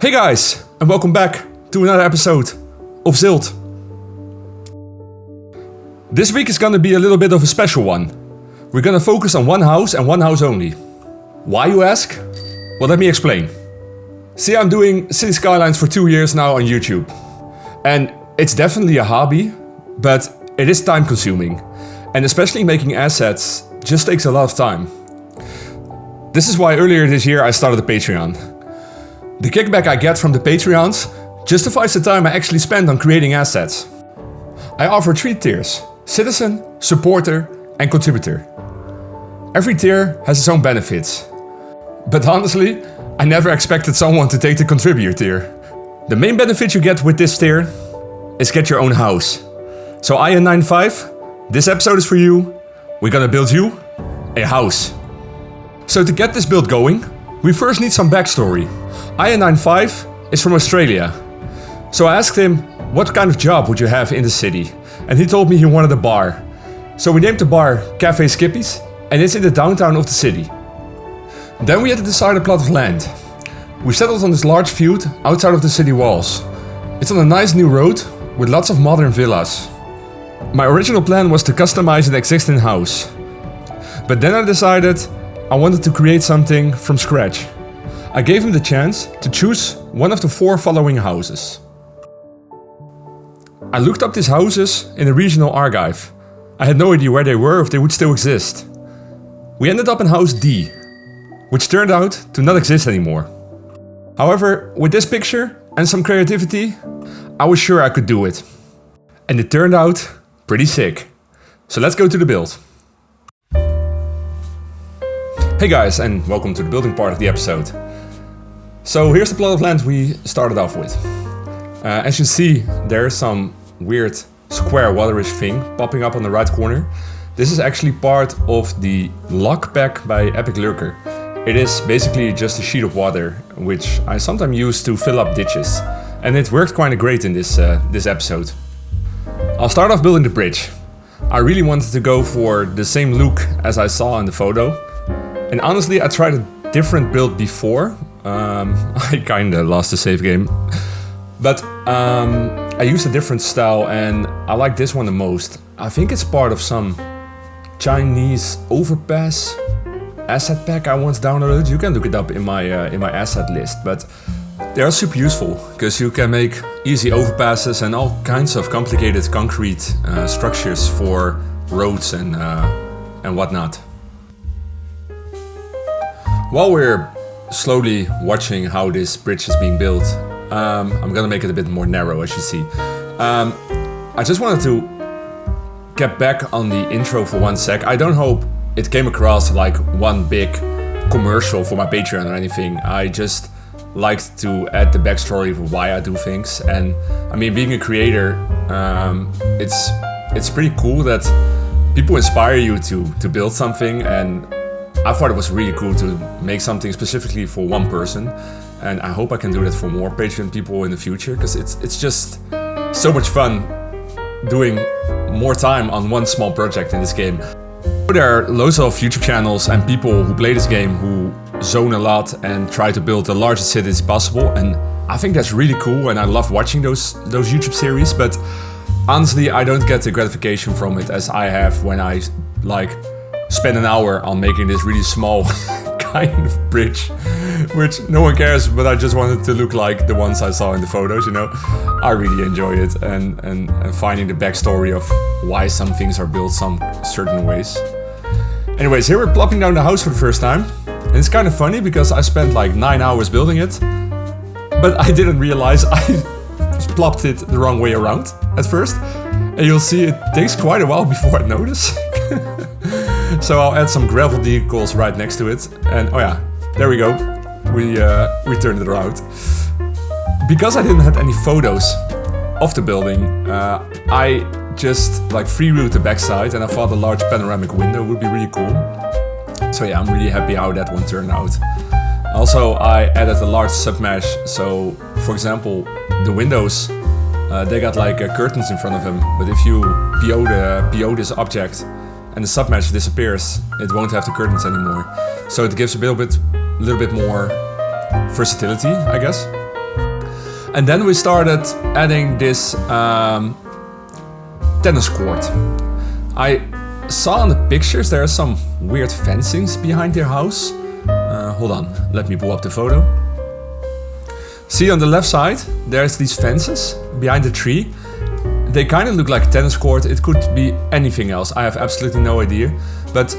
Hey guys, and welcome back to another episode of ZILT. This week is gonna be a little bit of a special one. We're gonna focus on one house and one house only. Why, you ask? Well, let me explain. See, I'm doing Cities Skylines for 2 years now on YouTube. And it's definitely a hobby, but it is time consuming. And especially making assets just takes a lot of time. This is why earlier this year I started a Patreon. The kickback I get from the Patreons justifies the time I actually spend on creating assets. I offer 3 tiers: Citizen, Supporter, and Contributor. Every tier has its own benefits. But honestly, I never expected someone to take the Contributor tier. The main benefit you get with this tier is get your own house. So IN95, this episode is for you. We're gonna build you a house. So to get this build going, we first need some backstory. IN95 is from Australia. So I asked him, what kind of job would you have in the city? And he told me he wanted a bar. So we named the bar Cafe Skippies, and it's in the downtown of the city. Then we had to decide a plot of land. We settled on this large field outside of the city walls. It's on a nice new road with lots of modern villas. My original plan was to customize an existing house. But then I decided I wanted to create something from scratch. I gave him the chance to choose one of the 4 following houses. I looked up these houses in a regional archive. I had no idea where they were or if they would still exist. We ended up in house D, which turned out to not exist anymore. However, with this picture and some creativity, I was sure I could do it. And it turned out pretty sick. So let's go to the build. Hey guys, and welcome to the building part of the episode. So here's the plot of land we started off with. As you see, there's some weird square waterish thing popping up on the right corner. This is actually part of the lock pack by Epic Lurker. It is basically just a sheet of water, which I sometimes use to fill up ditches. And it worked quite great in this episode. I'll start off building the bridge. I really wanted to go for the same look as I saw in the photo. And honestly, I tried a different build before. I kinda lost the save game. But I used a different style and I like this one the most. I think it's part of some Chinese overpass asset pack I once downloaded. You can look it up in my asset list, but they are super useful because you can make easy overpasses and all kinds of complicated concrete structures for roads and whatnot. While we're slowly watching how this bridge is being built, I'm gonna make it a bit more narrow, as you see. I just wanted to get back on the intro for 1 sec. I don't hope it came across like one big commercial for my Patreon or anything. I just liked to add the backstory of why I do things. And I mean, being a creator, it's pretty cool that people inspire you to build something, and I thought it was really cool to make something specifically for one person. And I hope I can do that for more Patreon people in the future, because it's just so much fun doing more time on one small project in this game. There are loads of YouTube channels and people who play this game who zone a lot and try to build the largest cities possible, and I think that's really cool and I love watching those YouTube series, but honestly I don't get the gratification from it as I have when I spend an hour on making this really small kind of bridge, which no one cares, but I just wanted to look like the ones I saw in the photos, you know. I really enjoy it and finding the backstory of why some things are built some certain ways. Anyways, here we're plopping down the house for the first time. And it's kind of funny because I spent like 9 hours building it, but I didn't realize I plopped it the wrong way around at first. And you'll see it takes quite a while before I notice. So I'll add some gravel decals right next to it. And oh yeah, there we go. We turned it around. Because I didn't have any photos of the building, I just free-wrote the backside, and I thought a large panoramic window would be really cool. So yeah, I'm really happy how that one turned out. Also, I added a large submesh, so for example, the windows, they got curtains in front of them, but if you PO this object and the submesh disappears, it won't have the curtains anymore. So it gives a little bit more versatility, I guess. And then we started adding this tennis court. I saw in the pictures there are some weird fencings behind their house. Hold on, let me pull up the photo. See on the left side, there's these fences behind the tree. They kind of look like a tennis court. It could be anything else. I have absolutely no idea. But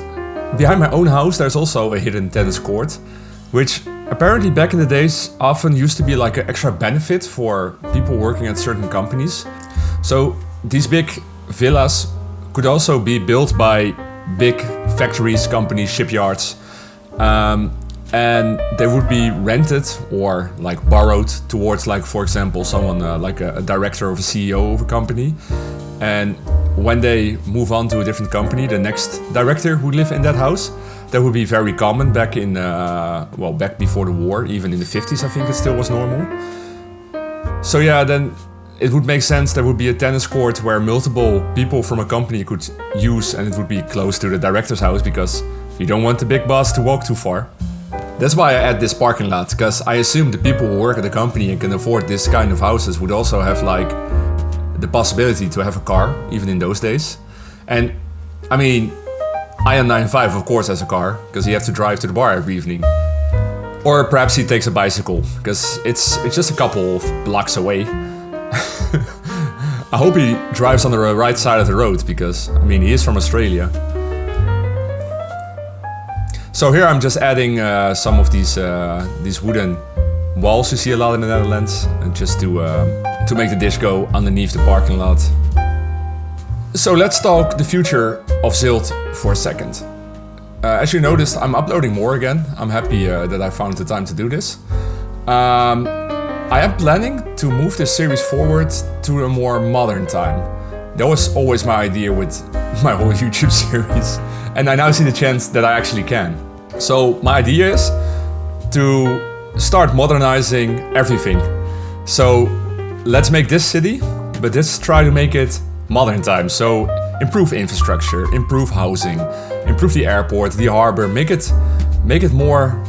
behind my own house, there's also a hidden tennis court, which apparently back in the days often used to be like an extra benefit for people working at certain companies. So these big villas could also be built by big factories, companies, shipyards, and they would be rented or like borrowed towards, like, for example, someone like a director or a CEO of a company. And when they move on to a different company, the next director would live in that house. That would be very common back in, back before the war, even in the 50s, I think it still was normal. So yeah, then it would make sense there would be a tennis court where multiple people from a company could use, and it would be close to the director's house because you don't want the big boss to walk too far. That's why I add this parking lot, because I assume the people who work at the company and can afford this kind of houses would also have like the possibility to have a car, even in those days. And I mean, IM95 of course has a car, because he has to drive to the bar every evening. Or perhaps he takes a bicycle, because it's just a couple of blocks away. I hope he drives on the right side of the road, because I mean, he is from Australia. So here I'm just adding some of these wooden walls you see a lot in the Netherlands, and just to make the dish go underneath the parking lot. So let's talk the future of ZILT for a second. As you noticed, I'm uploading more again. I'm happy that I found the time to do this. I am planning to move this series forward to a more modern time. That was always my idea with my whole YouTube series, and I now see the chance that I actually can. So my idea is to start modernizing everything. So let's make this city, but let's try to make it modern times. So improve infrastructure, improve housing, improve the airport, the harbor, make it more.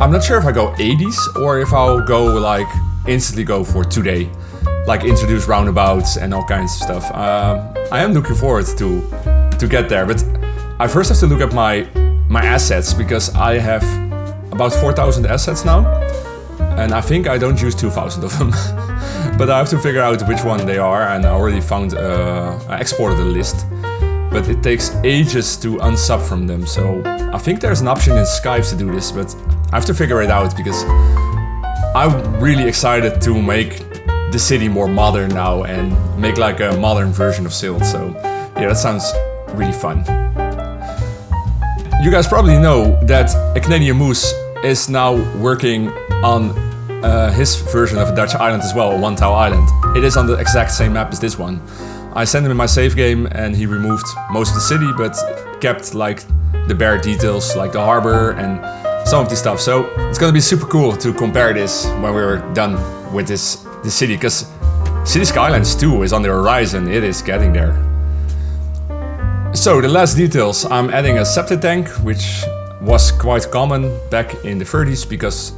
I'm not sure if I go 80s or if I'll go like instantly go for today, like introduce roundabouts and all kinds of stuff. I am looking forward to get there, but I first have to look at my assets, because I have about 4,000 assets now, and I think I don't use 2,000 of them. But I have to figure out which one they are, and I already found, I exported a list, but it takes ages to unsub from them. So I think there's an option in Skype to do this, but I have to figure it out, because I'm really excited to make the city more modern now and make like a modern version of ZILT. So yeah, that sounds really fun. You guys probably know that a Canadian Moose is now working on his version of a Dutch island as well, a one-tile island. It is on the exact same map as this one. I sent him in my save game and he removed most of the city, but kept like the bare details, like the harbor and some of this stuff. So it's gonna be super cool to compare this when we're done with this city, because Cities Skylines 2 is on the horizon. It is getting there. So the last details, I'm adding a septic tank, which was quite common back in the 30s, because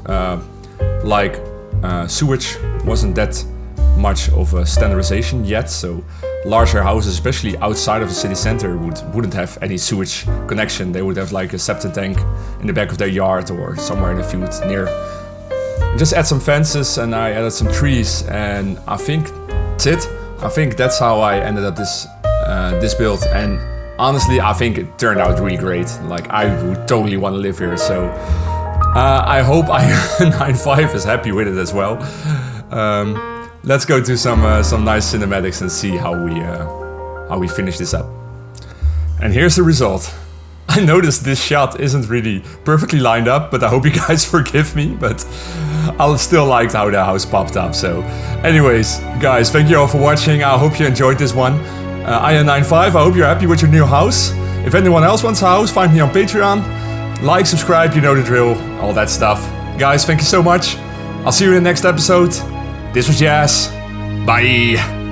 sewage wasn't that much of a standardization yet. So larger houses, especially outside of the city center, wouldn't have any sewage connection. They would have like a septic tank in the back of their yard or somewhere in the field near. Just add some fences, and I added some trees, and I think that's it. I think that's how I ended up this build, and honestly, I think it turned out really great. Like, I would totally want to live here. So I hope IM95 is happy with it as well. Let's go to some nice cinematics and see how we finish this up. And here's the result. I noticed this shot isn't really perfectly lined up, but I hope you guys forgive me, but I still liked how the house popped up. So anyways, guys, thank you all for watching. I hope you enjoyed this one. IM95, I hope you're happy with your new house. If anyone else wants a house, find me on Patreon. Like, subscribe, you know the drill, all that stuff. Guys, thank you so much. I'll see you in the next episode. This was Jass. Bye.